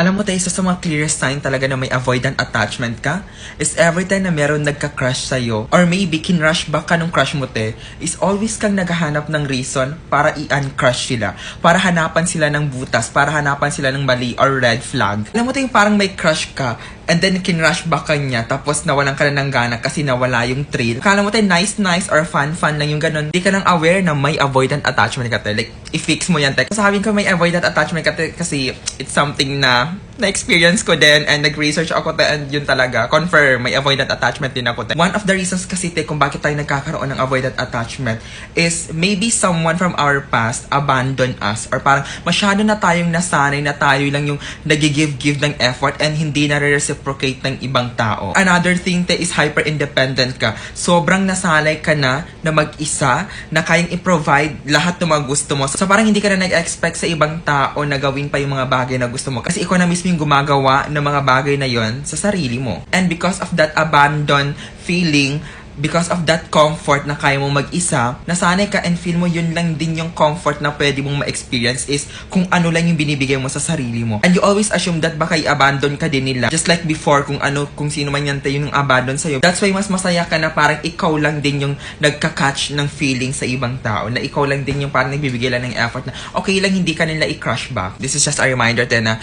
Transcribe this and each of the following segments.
Alam mo tayo, isa sa mga clearest sign talaga na may avoidant attachment ka is every time na meron nagka-crush sa'yo or maybe kinrush back ka nung crush mo te, is always kang naghahanap ng reason para i-uncrush sila. Para hanapan sila ng butas, para hanapan sila ng mali or red flag. Alam mo tayo, parang may crush ka and then kinrush back ka niya tapos nawalan ka na ng gana kasi nawala yung thrill. Kala mo tayo nice or fun lang yung ganun. Hindi ka lang aware na may avoidant attachment ka te. Like, i-fix mo yan te. Sabihin ko may avoidant attachment ka te kasi it's something na na-experience ko din and nag-research ako te and yun talaga. Confirm, may avoidant attachment din ako te. One of the reasons kasi te kung bakit tayo nagkakaroon ng avoidant attachment is maybe someone from our past abandoned us or parang masyado na tayong nasanay na tayo lang yung nag-give ng effort and hindi na-reciprocate ng ibang tao. Another thing te is hyper-independent ka. Sobrang nasanay ka na mag-isa na kayang i-provide lahat ng mga gusto mo. So parang hindi ka na nag-expect sa ibang tao na gawin pa yung mga bagay na gusto mo. Kasi ikaw na mismo yung gumagawa ng mga bagay na yon sa sarili mo. And because of that abandon feeling, because of that comfort na kaya mo mag-isa, nasanay ka and feel mo yun lang din yung comfort na pwede mong ma-experience is kung ano lang yung binibigay mo sa sarili mo. And you always assume that baka i-abandon ka din nila. Just like before, kung sino man yan tayo yung abandon sa'yo. That's why mas masaya ka na parang ikaw lang din yung nagka-catch ng feeling sa ibang tao. Na ikaw lang din yung parang nagbibigay lang ng effort na okay lang hindi ka nila i-crush back. This is just a reminder din na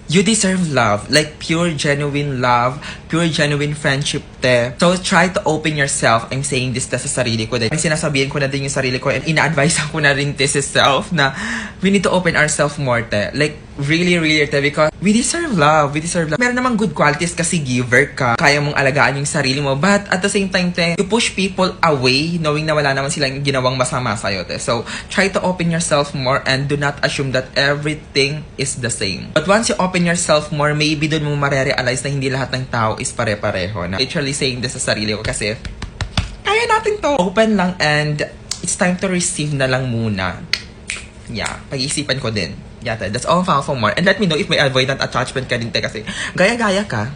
you deserve love, like pure, genuine love, pure, genuine friendship te. So, try to open yourself. I'm saying this sa sarili ko din. May sinasabihin ko na din yung sarili ko and ina-advise ko na rin te sa self na we need to open ourselves more te. Like, really te because we deserve love. Meron namang good qualities kasi giver ka. Kaya mong alagaan yung sarili mo. But at the same time te, you push people away knowing na wala naman silang ginawang masama sa'yo te. So, try to open yourself more and do not assume that everything is the same. But once you open yourself more, maybe dun mo marerealize na hindi lahat ng tao is pare-pareho. Na literally saying this sa sarili ko kasi kaya natin to. Open lang and it's time to receive na lang muna. Yeah, pag-iisipan ko din. Yeah, that's all for more. And let me know if may avoidant attachment ka din te kasi gaya-gaya ka.